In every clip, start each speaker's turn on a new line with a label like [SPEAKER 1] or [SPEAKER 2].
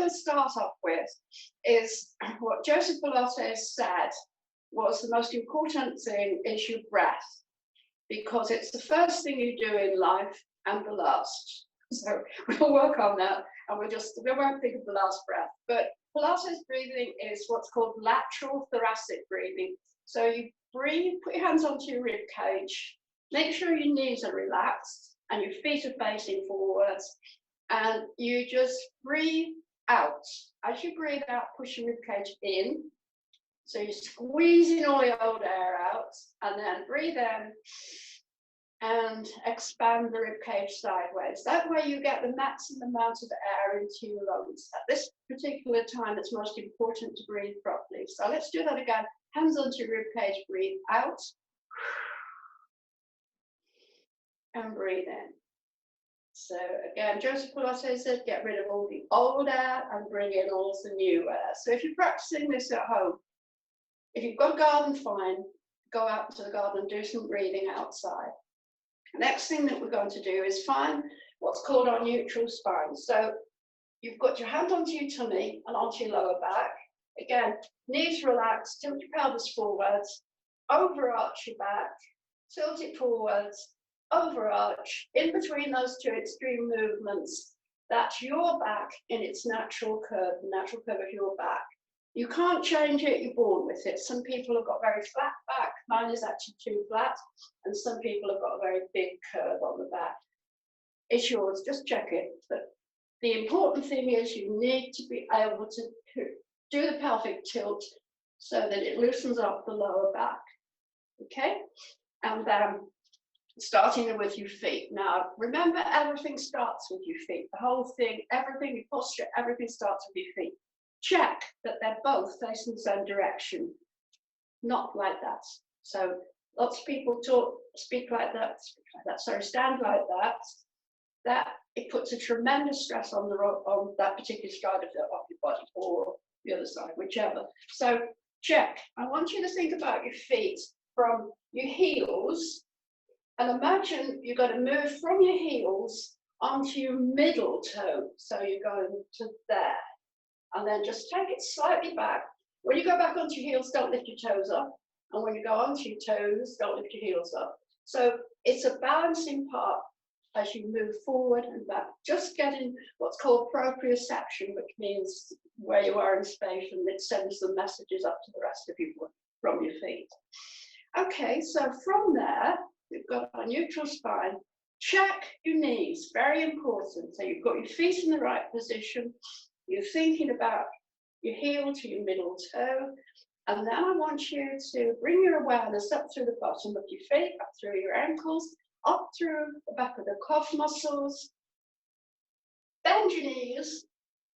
[SPEAKER 1] going to start off with is what Joseph Pilates said was the most important thing is your breath, because it's the first thing you do in life and the last. So we'll work on that, and we won't think of the last breath. But Pilates breathing is what's called lateral thoracic breathing. So you breathe, put your hands onto your rib cage, make sure your knees are relaxed and your feet are facing forwards, and you just breathe out. As you breathe out, push your rib cage in. So you're squeezing all your old air out, and then breathe in and expand the rib cage sideways. That way you get the maximum amount of air into your lungs. At this particular time, it's most important to breathe properly. So let's do that again. Hands onto your rib cage, breathe out. And breathe in. So again, Joseph Pilates said, get rid of all the old air and bring in all the new air. So if you're practicing this at home, if you've got a garden, fine, go out into the garden and do some breathing outside. Next thing that we're going to do is find what's called our neutral spine. So you've got your hand onto your tummy and onto your lower back. Again, knees relaxed, tilt your pelvis forwards, overarch your back, tilt it forwards, overarch. In between those two extreme movements, that's your back in its natural curve, the natural curve of your back. You can't change it, you're born with it. Some people have got very flat back. Mine is actually too flat. And some people have got a very big curve on the back. It's yours, just check it. But the important thing is you need to be able to do the pelvic tilt so that it loosens up the lower back. Okay? And then starting with your feet. Now, remember, everything starts with your feet. The whole thing, everything, your posture, everything starts with your feet. Check that they're both facing the same direction, not like that. So lots of people speak like that, sorry, stand like that. That it puts a tremendous stress on that particular side of your body, or the other side, whichever. So check. I want you to think about your feet from your heels, and imagine you're going to move from your heels onto your middle toe. So you're going to there. And then just take it slightly back. When you go back onto your heels, don't lift your toes up. And when you go onto your toes, don't lift your heels up. So it's a balancing part as you move forward and back. Just getting what's called proprioception, which means where you are in space, and it sends the messages up to the rest of you from your feet. Okay, so from there, we've got our neutral spine. Check your knees, very important. So you've got your feet in the right position. You're thinking about your heel to your middle toe. And then I want you to bring your awareness up through the bottom of your feet, up through your ankles, up through the back of the calf muscles. Bend your knees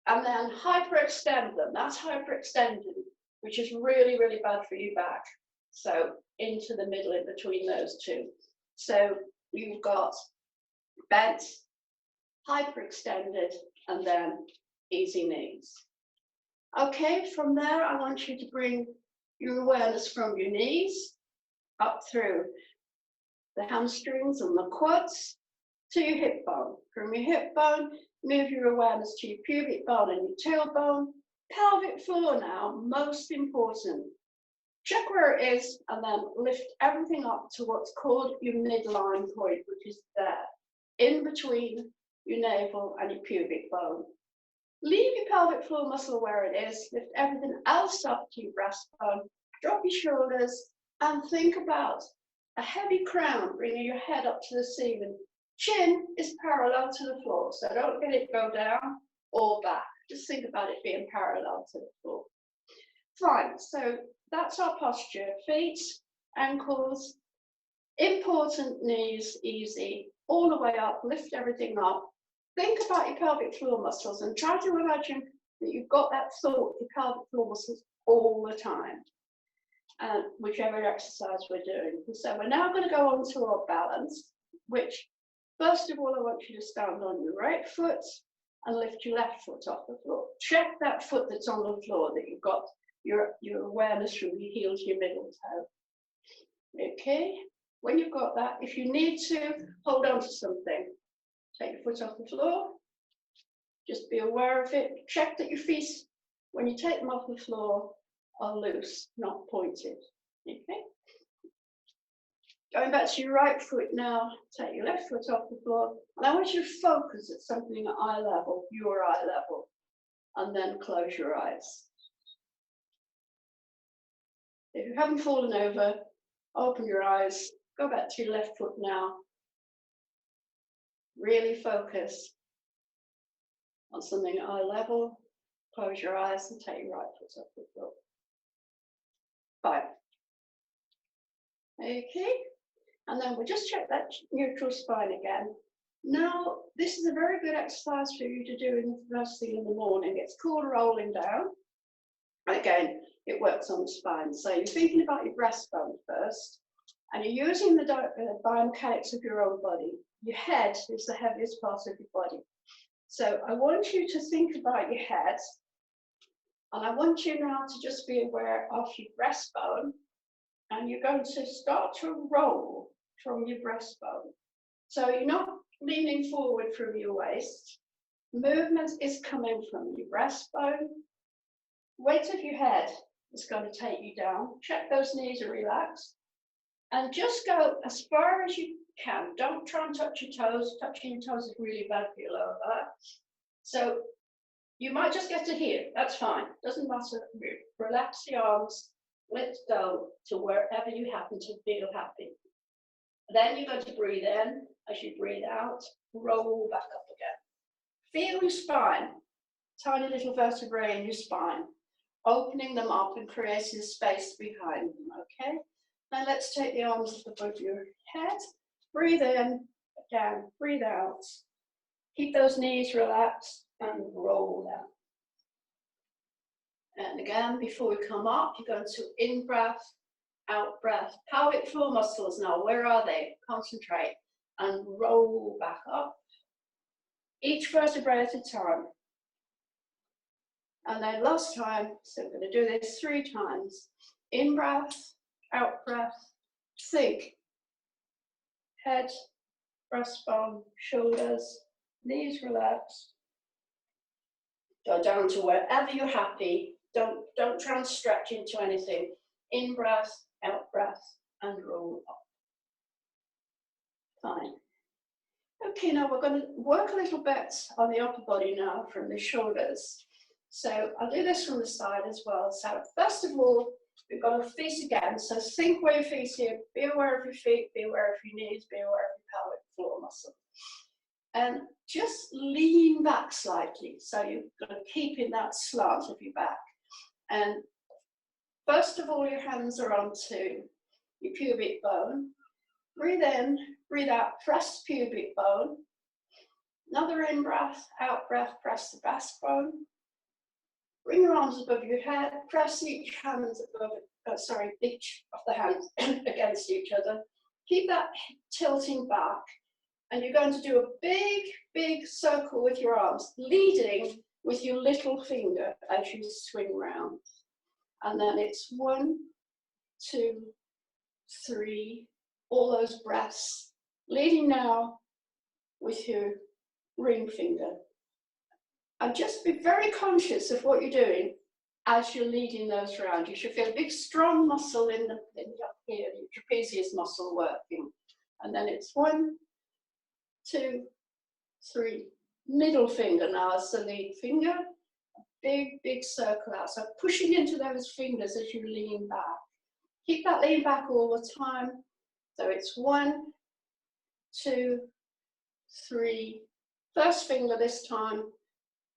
[SPEAKER 1] and then hyperextend them. That's hyperextending, which is really, really bad for your back. So into the middle in between those two. So you've got bent, hyperextended, and then easy knees. Okay, from there, I want you to bring your awareness from your knees up through the hamstrings and the quads to your hip bone. From your hip bone, move your awareness to your pubic bone and your tailbone. Pelvic floor now, most important. Check where it is and then lift everything up to what's called your midline point, which is there, in between your navel and your pubic bone. Leave your pelvic floor muscle where it is, lift everything else up to your breastbone, drop your shoulders, and think about a heavy crown bringing your head up to the ceiling. Chin is parallel to the floor, so don't let it go down or back. Just think about it being parallel to the floor. Fine, so that's our posture. Feet, ankles, important knees, easy, all the way up, lift everything up. Think about your pelvic floor muscles and try to imagine that you've got that thought, your pelvic floor muscles all the time, whichever exercise we're doing. And so we're now going to go on to our balance, which first of all, I want you to stand on your right foot and lift your left foot off the floor. Check that foot that's on the floor, that you've got your awareness from your heel to your middle toe. Okay, when you've got that, if you need to, hold on to something. Take your foot off the floor, Just be aware of it. Check that your feet, when you take them off the floor, are loose, not pointed. Okay? Going back to your right foot now, take your left foot off the floor, and I want you to focus at something at eye level, your eye level, and then close your eyes. If you haven't fallen over, open your eyes, go back to your left foot now. Really focus on something at eye level, close your eyes and take your right foot off the floor. 5. Okay, and then we'll just check that neutral spine again. Now, this is a very good exercise for you to do in the first thing in the morning. It's called rolling down. Again, it works on the spine. So you're thinking about your breastbone first, and you're using the biomechanics of your own body. Your head is the heaviest part of your body. So I want you to think about your head, and I want you now to just be aware of your breastbone, and you're going to start to roll from your breastbone. So you're not leaning forward from your waist. Movement is coming from your breastbone. Weight of your head is going to take you down. Check those knees are relaxed. And just go as far as you can. Don't try and touch your toes. Touching your toes is really bad for your lower back. So you might just get to here. That's fine. Doesn't matter. Relax the arms. Let's go to wherever you happen to feel happy. Then you're going to breathe in. As you breathe out, roll back up again. Feel your spine. Tiny little vertebrae in your spine. Opening them up and creating space behind them, okay? Now let's take the arms above your head. Breathe in, again, breathe out. Keep those knees relaxed and roll down. And again, before we come up, you're going to in-breath, out-breath. Pelvic floor muscles now, where are they? Concentrate and roll back up. Each vertebrae at a time. And then last time, so we're going to do this 3 times. In-breath, out-breath, think. Head, breastbone, shoulders, knees relaxed. Go down to wherever you're happy. Don't try and stretch into anything. In-breath, out-breath, and roll up. Fine. Okay, now we're going to work a little bit on the upper body now from the shoulders. So I'll do this from the side as well. So first of all, we've got our feet again. So think where your feet are. Be aware of your feet, be aware of your knees, be aware of your pelvic floor muscle. And just lean back slightly. So you're going to keep in that slant of your back. And first of all, your hands are onto your pubic bone. Breathe in, breathe out, press pubic bone. Another in-breath, out-breath, press the breastbone. Bring your arms above your head, press each of the hands against each other. Keep that tilting back, and you're going to do a big, big circle with your arms, leading with your little finger as you swing round. And then it's 1, 2, 3, all those breaths, leading now with your ring finger. And just be very conscious of what you're doing as you're leading those around. You should feel a big, strong muscle in up here, your trapezius muscle working. And then it's 1, 2, 3. Middle finger now as the lead finger. A big, big circle out. So pushing into those fingers as you lean back. Keep that lean back all the time. So it's 1, 2, 3. First finger this time.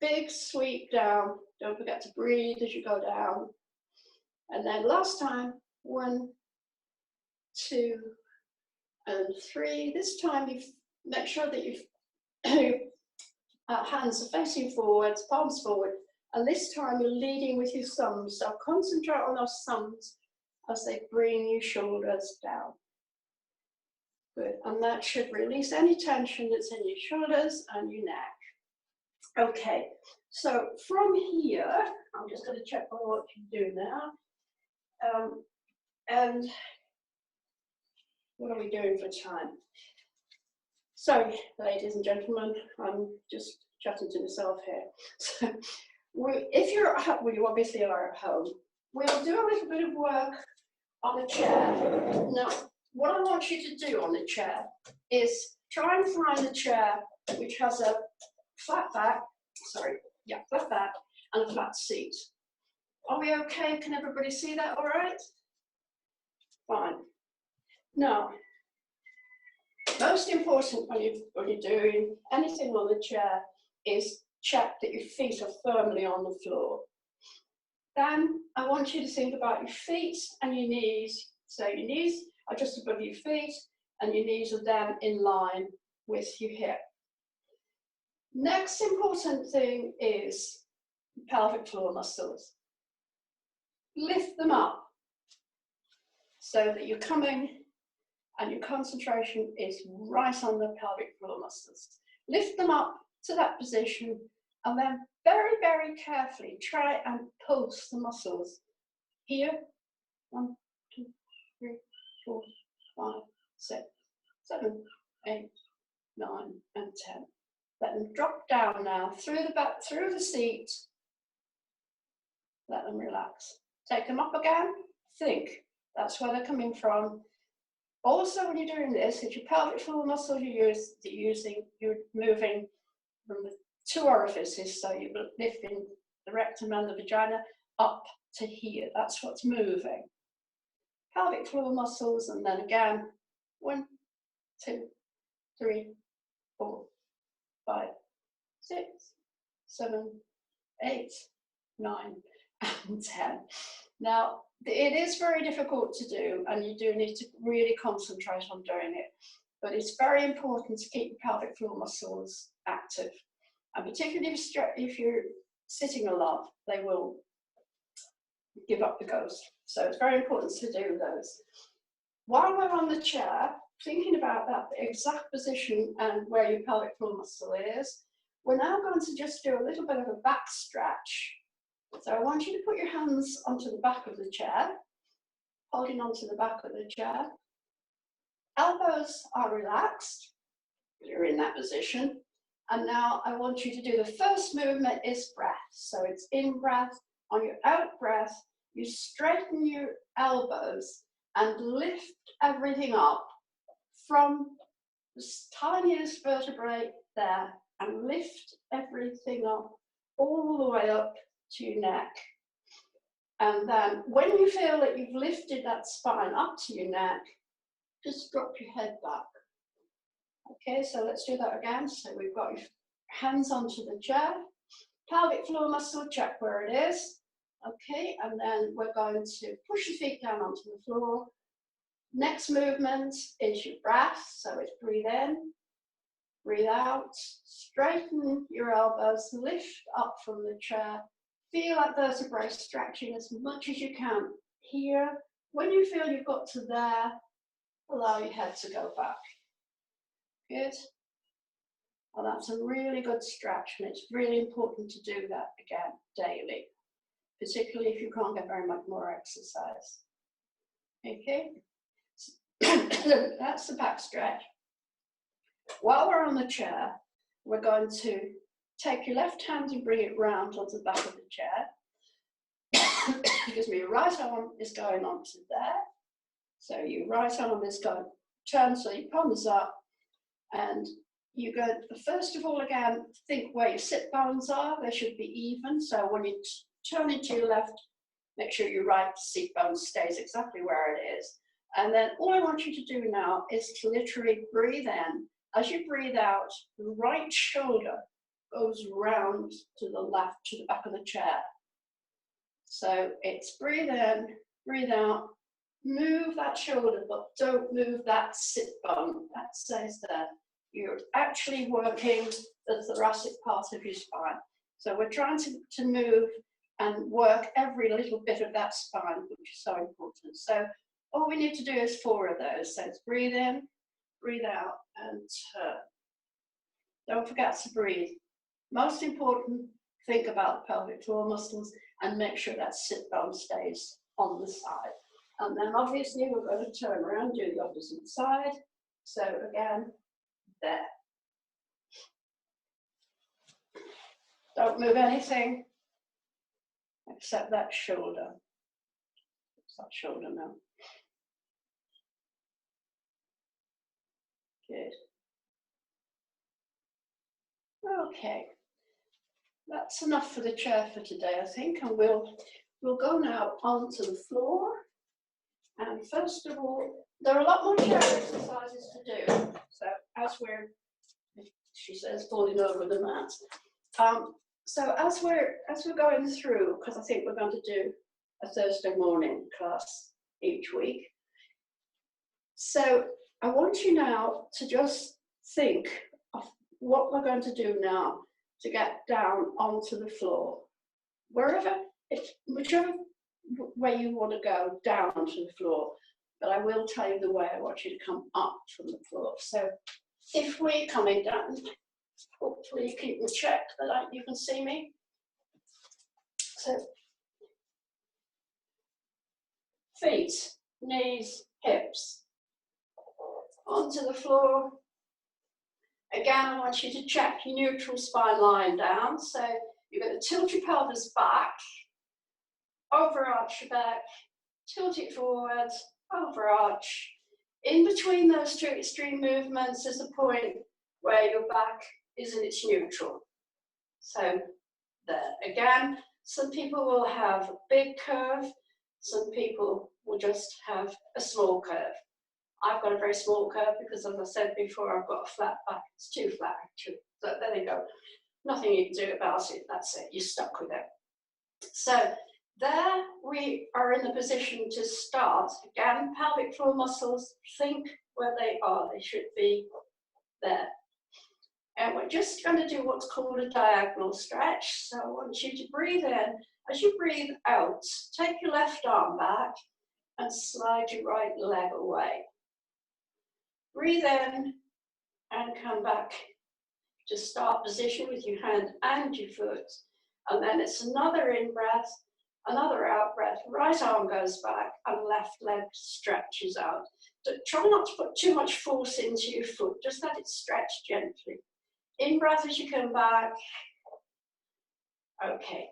[SPEAKER 1] Big sweep down. Don't forget to breathe as you go down. And then last time, 1, 2, and 3. This time you make sure that your hands are facing forwards, palms forward. And this time you're leading with your thumbs. So concentrate on those thumbs as they bring your shoulders down. Good. And that should release any tension that's in your shoulders and your neck. Okay, so from here, I'm just going to check on what you do now. And what are we doing for time? So, ladies and gentlemen, I'm just chatting to myself here. So if you're at home, well, you obviously are at home, we'll do a little bit of work on the chair. Now, what I want you to do on the chair is try and find the chair which has a flat back, flat back and a flat seat. Are we okay? Can everybody see that all right? Fine. Now, most important when you're doing anything on the chair is check that your feet are firmly on the floor. Then I want you to think about your feet and your knees. So your knees are just above your feet and your knees are then in line with your hip. Next important thing is pelvic floor muscles. Lift them up so that you're coming and your concentration is right on the pelvic floor muscles. Lift them up to that position and then very, very carefully try and pulse the muscles. Here, 1, 2, 3, 4, 5, 6, 7, 8, 9, and 10. Let them drop down now through the back, through the seat. Let them relax. Take them up again. Think. That's where they're coming from. Also, when you're doing this, it's your pelvic floor muscles you're moving from the two orifices. So you're lifting the rectum and the vagina up to here. That's what's moving. Pelvic floor muscles, and then again, 1, 2, 3, 4, 5, 6, 7, 8, 9, and 10. Now, it is very difficult to do, and you do need to really concentrate on doing it. But it's very important to keep your pelvic floor muscles active. And particularly if you're sitting a lot, they will give up the ghost. So it's very important to do those. While we're on the chair, thinking about that exact position and where your pelvic floor muscle is, we're now going to just do a little bit of a back stretch. So I want you to put your hands onto the back of the chair, holding onto the back of the chair. Elbows are relaxed. You're in that position. And now I want you to do the first movement is breath. So it's in breath. On your out breath, you straighten your elbows and lift everything up from the tiniest vertebrae there and lift everything up all the way up to your neck. And then when you feel that you've lifted that spine up to your neck, just drop your head back. Okay, so let's do that again. So we've got your hands onto the chair, pelvic floor muscle, check where it is. Okay, and then we're going to push your feet down onto the floor. Next movement is your breath. So it's breathe in, breathe out, straighten your elbows, lift up from the chair. Feel that vertebrae stretching as much as you can. Here, when you feel you've got to there, allow your head to go back. Good. Well, that's a really good stretch, and it's really important to do that again daily, particularly if you can't get very much more exercise. Okay, that's the back stretch. While we're on the chair, we're going to take your left hand and bring it round onto the back of the chair. Excuse me, your right arm is going onto there. So your right arm is going to turn, so your palms up, and you go, first of all, again, think where your sit bones are. They should be even. So when you turn into your left, make sure your right seat bone stays exactly where it is. And then all I want you to do now is to literally breathe in. As you breathe out, the right shoulder goes round to the left, to the back of the chair. So it's breathe in, breathe out, move that shoulder, but don't move that sit bone. That stays there. You're actually working the thoracic part of your spine. So we're trying to move and work every little bit of that spine, which is so important. So all we need to do is 4 of those. So it's breathe in, breathe out, and turn. Don't forget to breathe. Most important, think about the pelvic floor muscles and make sure that sit bone stays on the side. And then obviously we're going to turn around, do the opposite side. So again, there. Don't move anything except that shoulder. It's that shoulder now. Good. Okay. That's enough for the chair for today, I think, and we'll go now onto the floor. And first of all, there are a lot more chair exercises to do. So as we're, she says, falling over the mat. So as we're going through, because I think we're going to do a Thursday morning class each week. So I want you now to just think of what we're going to do now to get down onto the floor, whichever way you want to go down onto the floor, but I will tell you the way I want you to come up from the floor. So if we're coming down, hopefully you keep in check that you can see me. So feet, knees, hips, onto the floor. Again, I want you to check your neutral spine line down. So you're going to tilt your pelvis back, overarch your back, tilt it forwards, overarch. In between those two extreme movements is a point where your back is in its neutral. So there. Again, some people will have a big curve, some people will just have a small curve. I've got a very small curve because, as I said before, I've got a flat back. It's too flat, actually. So there you go. Nothing you can do about it. That's it. You're stuck with it. So there we are in the position to start. Again, pelvic floor muscles, think where they are. They should be there. And we're just going to do what's called a diagonal stretch. So I want you to breathe in. As you breathe out, take your left arm back and slide your right leg away. Breathe in and come back to start position with your hand and your foot. And then it's another in-breath, another out-breath. Right arm goes back and left leg stretches out. Try not to put too much force into your foot. Just let it stretch gently. In-breath as you come back. Okay.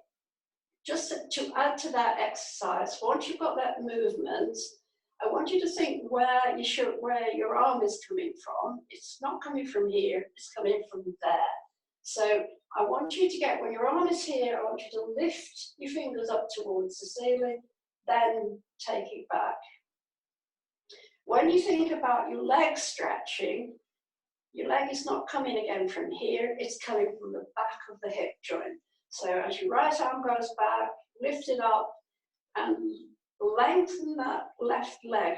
[SPEAKER 1] Just to add to that exercise, once you've got that movement, I want you to think where your arm is coming from. It's not coming from here, it's coming from there. So I want you to get, when your arm is here, I want you to lift your fingers up towards the ceiling, then take it back. When you think about your leg stretching, your leg is not coming again from here, it's coming from the back of the hip joint. So as your right arm goes back, lift it up and lengthen that left leg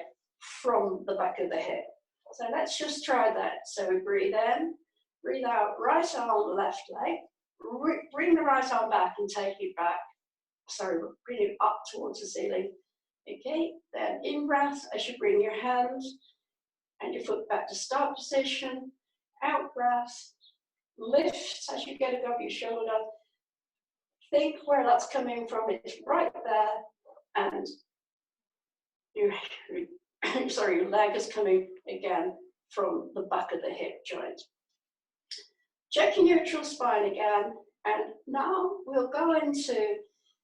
[SPEAKER 1] from the back of the hip. So let's just try that. So we breathe in, breathe out, right arm, left leg. Bring the right arm back and take it back. Sorry, bring it up towards the ceiling. Okay, then in breath as you bring your hands and your foot back to start position. Out breath, lift as you get above your shoulder. Think where that's coming from. It's right there, and your leg is coming again from the back of the hip joint. Check your neutral spine again, and now we'll go into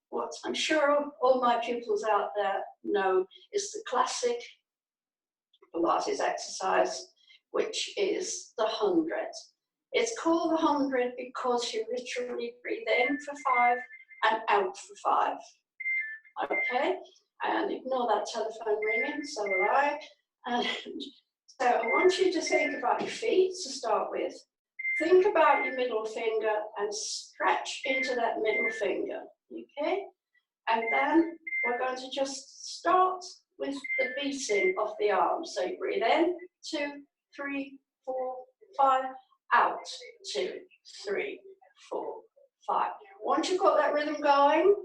[SPEAKER 1] what I'm sure all my pupils out there know is the classic Pilates exercise, which is the 100. It's called the 100 because you literally breathe in for 5 and out for 5. Okay, and ignore that telephone ringing, so will I. And so I want you to think about your feet to start with. Think about your middle finger and stretch into that middle finger, okay? And then we're going to just start with the beating of the arms. So you breathe in, 2, 3, 4, 5, out, 2, 3, 4, 5. Once you've got that rhythm going,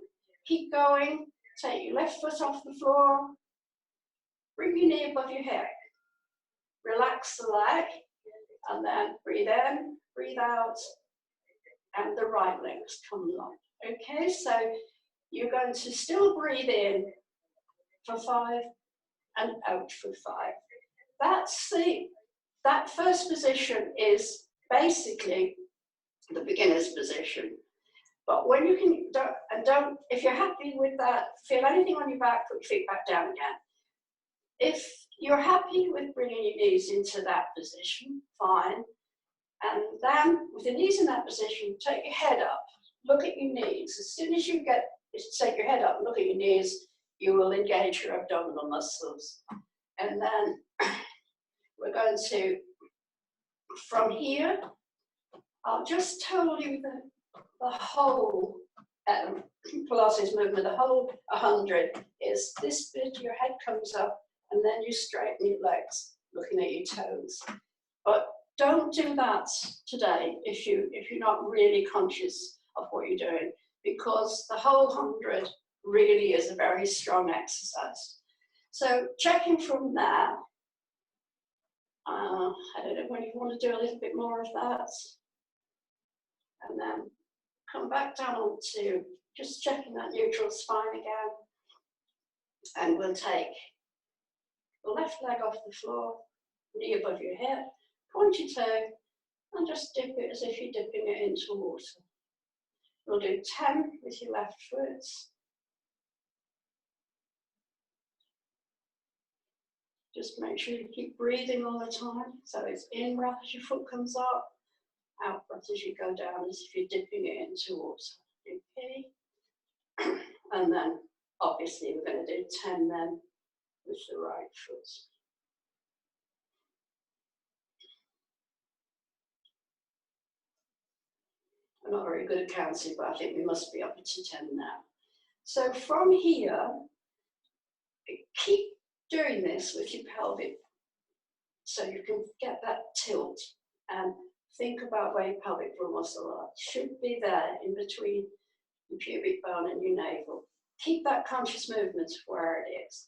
[SPEAKER 1] keep going. Take your left foot off the floor. Bring your knee above your hip. Relax the leg. And then breathe in, breathe out. And the right leg's come along. Okay, so you're going to still breathe in for 5 and out for 5. That first position is basically the beginner's position. But when you can, don't, if you're happy with that, feel anything on your back, put your feet back down again. If you're happy with bringing your knees into that position, fine. And then with the knees in that position, take your head up, look at your knees. As soon as you take your head up and look at your knees, you will engage your abdominal muscles. And then we're going to, from here, I'll just tell you the whole Pilates movement, the whole 100 is this bit, your head comes up and then you straighten your legs, looking at your toes. But don't do that today if you're not really conscious of what you're doing, because the whole 100 really is a very strong exercise. So checking from there, I don't know when you want to do a little bit more of that. And then come back down onto just checking that neutral spine again. And we'll take the left leg off the floor, knee above your hip, point your toe, and just dip it as if you're dipping it into water. We'll do 10 with your left foot. Just make sure you keep breathing all the time. So it's in breath as your foot comes up, out breath as you go down, as if you're dipping it into water. Okay. And then obviously we're going to do 10 then with the right foot. I'm not very good at counting, but I think we must be up to 10 now. So from here, keep doing this with your pelvic so you can get that tilt and think about where your pelvic floor muscle are. It should be there in between your pubic bone and your navel. Keep that conscious movement where it is.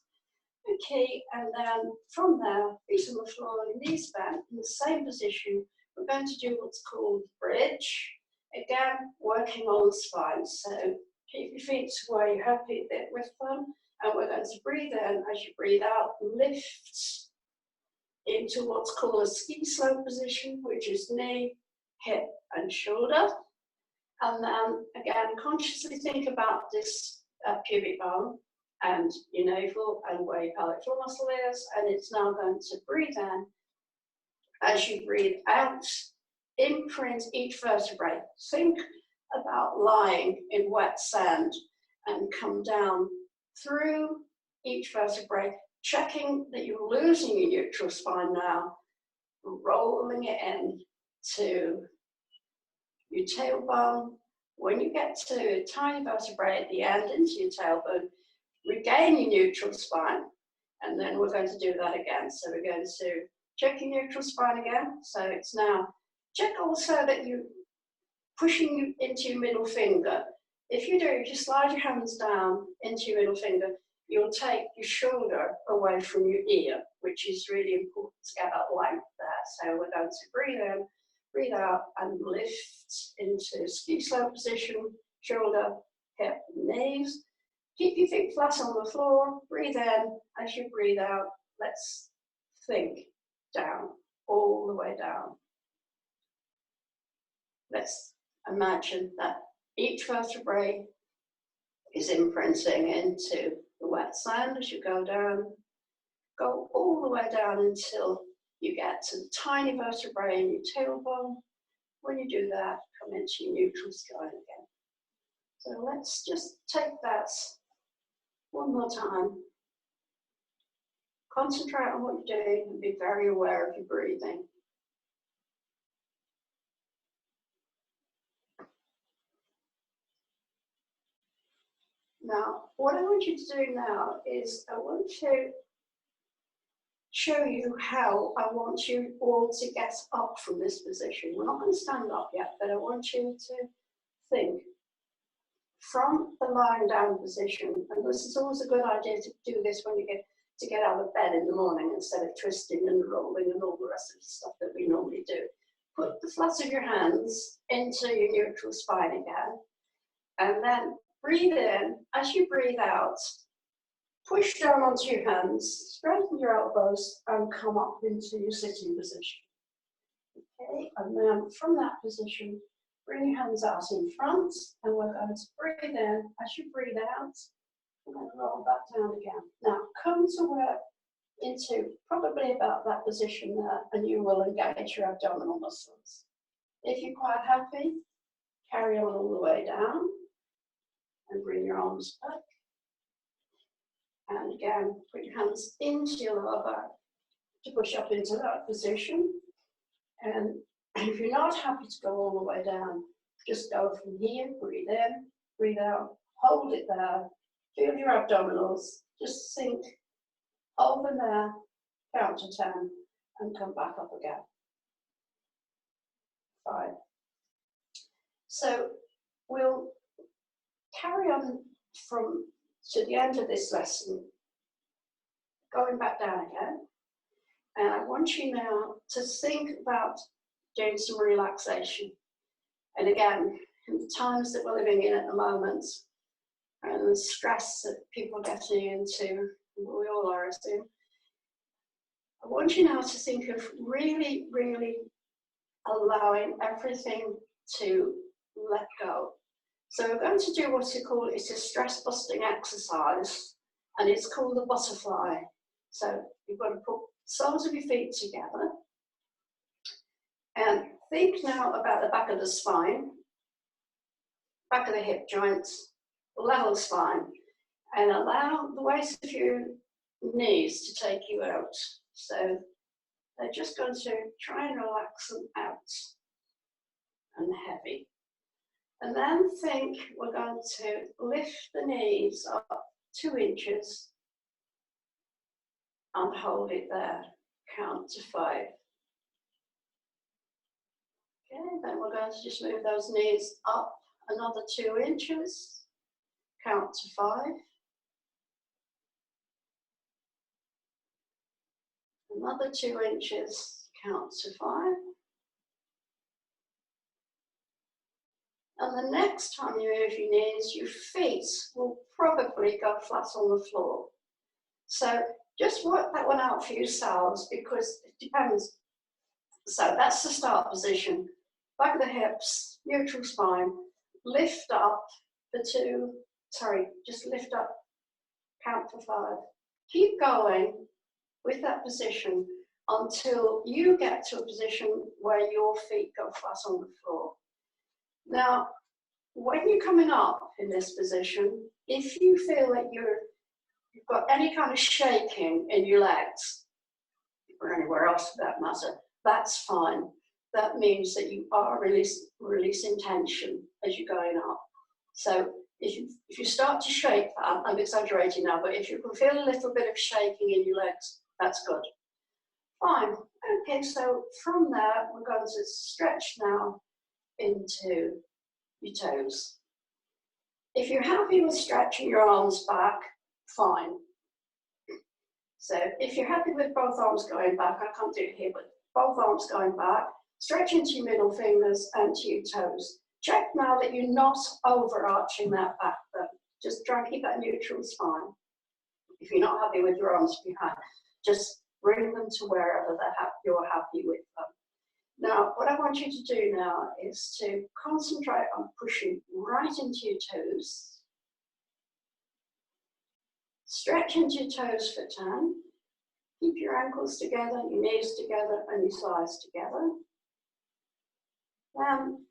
[SPEAKER 1] Okay, and then from there, feet on the floor, knees bent in the same position. We're going to do what's called bridge. Again, working on the spine. So keep your feet where you're happy with them. And we're going to breathe in. As you breathe out, lift into what's called a ski slope position, which is knee, hip, and shoulder. And then again, consciously think about this pubic bone and your navel and where your pelvic floor muscle is. And it's now going to breathe in. As you breathe out, imprint each vertebrae. Think about lying in wet sand and come down through each vertebrae, checking that you're losing your neutral spine now, rolling it in to your tailbone. When you get to a tiny vertebrae at the end into your tailbone, regain your neutral spine, and then we're going to do that again. So we're going to check your neutral spine again. So it's now, check also that you're pushing into your middle finger. If you slide your hands down into your middle finger, you'll take your shoulder away from your ear, which is really important to get that length there. So we're going to breathe in, breathe out, and lift into ski slope position, shoulder, hip, knees. Keep your feet flat on the floor, breathe in. As you breathe out, let's think down, all the way down. Let's imagine that each vertebrae is imprinting into the wet sand as you go down. Go all the way down until you get to the tiny vertebrae in your tailbone. When you do that, come into your neutral spine again. So let's just take that one more time. Concentrate on what you're doing and be very aware of your breathing. Now, what I want you to do now is I want to show you how I want you all to get up from this position. We're not going to stand up yet, but I want you to think from the lying down position. And this is always a good idea to do this when you get out of bed in the morning instead of twisting and rolling and all the rest of the stuff that we normally do. Put the flat of your hands into your neutral spine again, and then breathe in. As you breathe out, push down onto your hands, straighten your elbows, and come up into your sitting position. Okay, and then from that position, Bring your hands out in front, and we're going to breathe in. As you breathe out, we're going to roll back down again. Now, come to work into probably about that position there, and you will engage your abdominal muscles. If you're quite happy, carry on all the way down, and bring your arms back. And again, put your hands into your lower back to push up into that position. And if you're not happy to go all the way down, just go from here, breathe in, breathe out, hold it there, feel your abdominals, just sink over there, count to 10, and come back up again. 5. So we'll carry on to the end of this lesson, going back down again. And I want you now to think about doing some relaxation. And again, in the times that we're living in at the moment, and the stress that people are getting into, we all are, I assume, I want you now to think of really, really allowing everything to let go. So we're going to do what it's a stress busting exercise, and it's called the butterfly. So you've got to put soles of your feet together, and think now about the back of the spine, back of the hip joints, level spine, and allow the weight of your knees to take you out. So they're just going to try and relax them out and heavy. And then think we're going to lift the knees up 2 inches and hold it there. Count to 5. Okay, then we're going to just move those knees up another 2 inches. Count to 5. Another 2 inches. Count to 5. And the next time you move your knees, your feet will probably go flat on the floor. So just work that one out for yourselves, because it depends. So that's the start position. Back of the hips, neutral spine, lift up just lift up, count for 5. Keep going with that position until you get to a position where your feet go flat on the floor. Now, when you're coming up in this position, if you feel that you've got any kind of shaking in your legs, or anywhere else for that matter, that's fine. That means that you are releasing tension as you're going up. So if you start to shake, I'm exaggerating now, but if you can feel a little bit of shaking in your legs, that's good. Fine. Okay, so from there, we're going to stretch now into your toes. If you're happy with stretching your arms back, fine. So if you're happy with both arms going back, I can't do it here, but both arms going back, stretch into your middle fingers and to your toes. Check now that you're not overarching that back bone. Just try and keep that neutral spine. If you're not happy with your arms behind, just bring them to wherever you're happy with them. Now, what I want you to do now is to concentrate on pushing right into your toes. Stretch into your toes for 10. Keep your ankles together, your knees together, and your thighs together. Then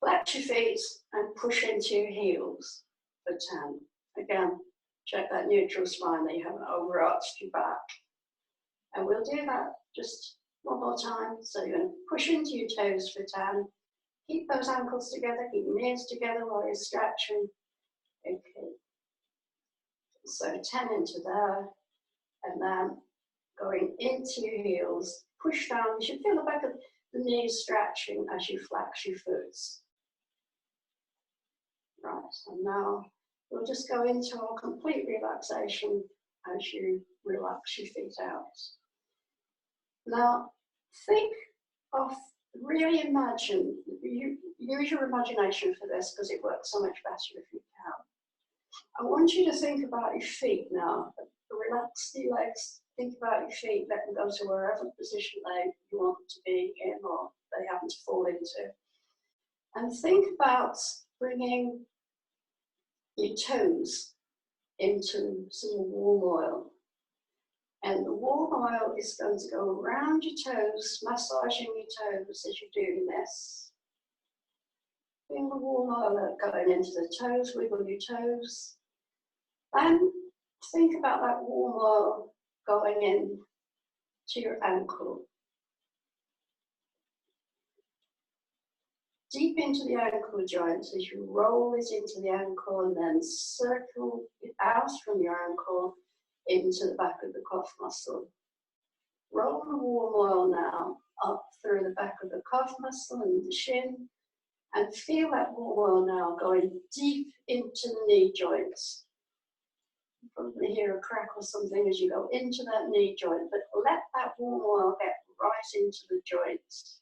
[SPEAKER 1] flex your feet and push into your heels for 10. Again, check that neutral spine that you haven't overarched your back. And we'll do that just one more time. So you're going to push into your toes for 10. Keep those ankles together, keep your knees together while you're stretching. Okay. So 10 into there, and then going into your heels, push down. You should feel the back of the knees stretching as you flex your foot. Right, so now we'll just go into our complete relaxation as you relax your feet out. Now, think of, really imagine, use your imagination for this because it works so much better if you can. I want you to think about your feet now. Relax your legs, think about your feet, let them go to wherever position you want them to be in or they happen to fall into. And think about bringing your toes into some warm oil. And the warm oil is going to go around your toes, massaging your toes as you're doing this. Feel the warm oil going into the toes, wiggle your toes. Then think about that warm oil going in to your ankle. Deep into the ankle joint as you roll it into the ankle and then circle it out from your ankle into the back of the calf muscle. Roll the warm oil now up through the back of the calf muscle and the shin, and feel that warm oil now going deep into the knee joints. You probably hear a crack or something as you go into that knee joint, but let that warm oil get right into the joints.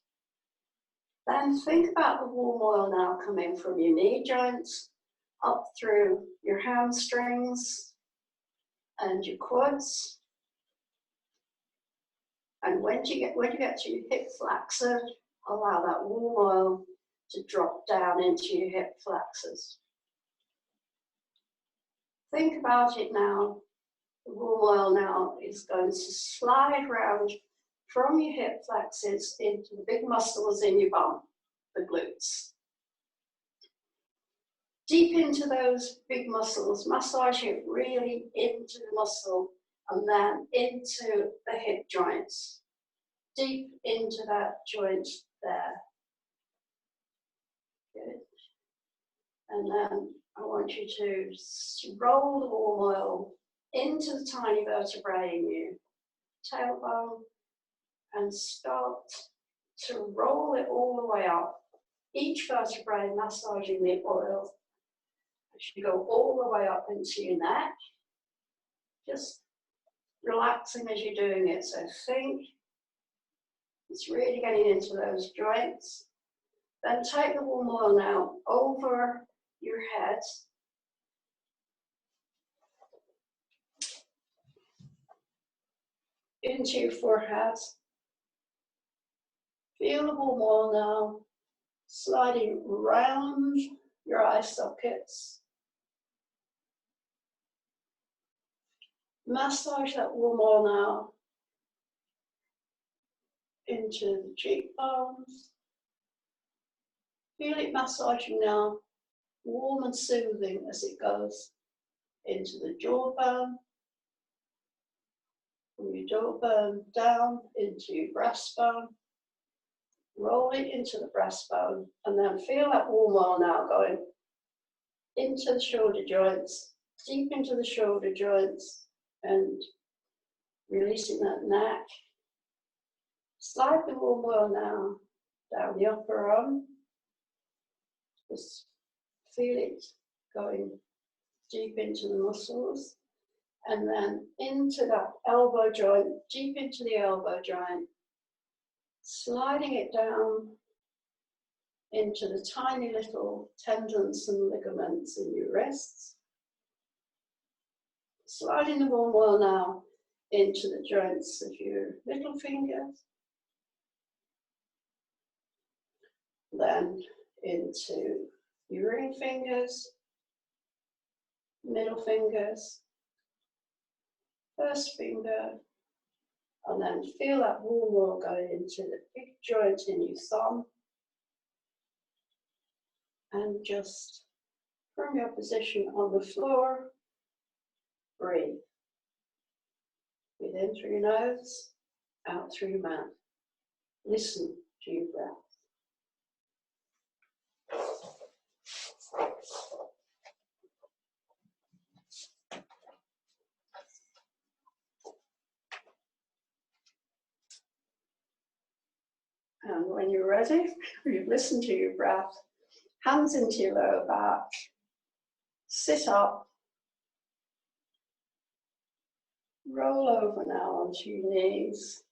[SPEAKER 1] Then think about the warm oil now coming from your knee joints up through your hamstrings and your quads. And when you get to your hip flexor, allow that warm oil to drop down into your hip flexors. Think about it now. The warm oil now is going to slide round from your hip flexors into the big muscles in your bum, the glutes. Deep into those big muscles, massage it really into the muscle and then into the hip joints. Deep into that joint there. Good. And then I want you to roll the warm oil into the tiny vertebrae in your tailbone and start to roll it all the way up. Each vertebrae massaging the oil as you go all the way up into your neck. Just relaxing as you're doing it. So think it's really getting into those joints. Then take the warm oil now over your head. Into your forehead. Feel the warm oil now sliding round your eye sockets. Massage that warm oil now into the cheekbones. Feel it massaging now, warm and soothing as it goes into the jawbone. From your jawbone down into your breastbone. Roll it into the breastbone and then feel that warm oil now going into the shoulder joints, deep into the shoulder joints and releasing that neck. Slide the warm oil now down the upper arm. Just feel it going deep into the muscles and then into that elbow joint, deep into the elbow joint. Sliding it down into the tiny little tendons and ligaments in your wrists. Sliding the warm oil now into the joints of your little fingers. Then into your ring fingers, middle fingers, first finger, and then feel that warm oil going into the big joint in your thumb. And just from your position on the floor, breathe. Breathe in through your nose, out through your mouth. Listen to your breath. And when you're ready, you've listened to your breath, hands into your lower back, sit up, roll over now onto your knees,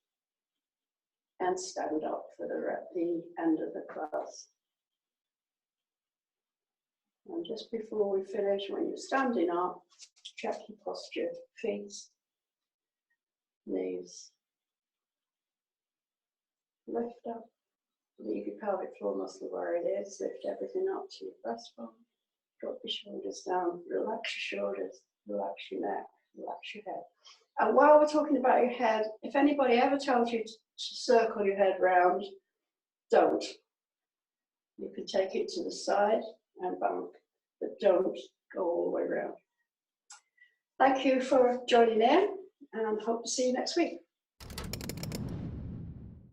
[SPEAKER 1] and stand up for the end of the class. And just before we finish, when you're standing up, check your posture, feet, knees. Lift up Leave your pelvic floor muscle where it is. Lift everything up to your breastbone. Drop your shoulders down. Relax your shoulders. Relax your neck. Relax your head. And while we're talking about your head, if anybody ever tells you to circle your head round, don't. You can take it to the side and back, but don't go all the way around. Thank you for joining in, and hope to see you next week.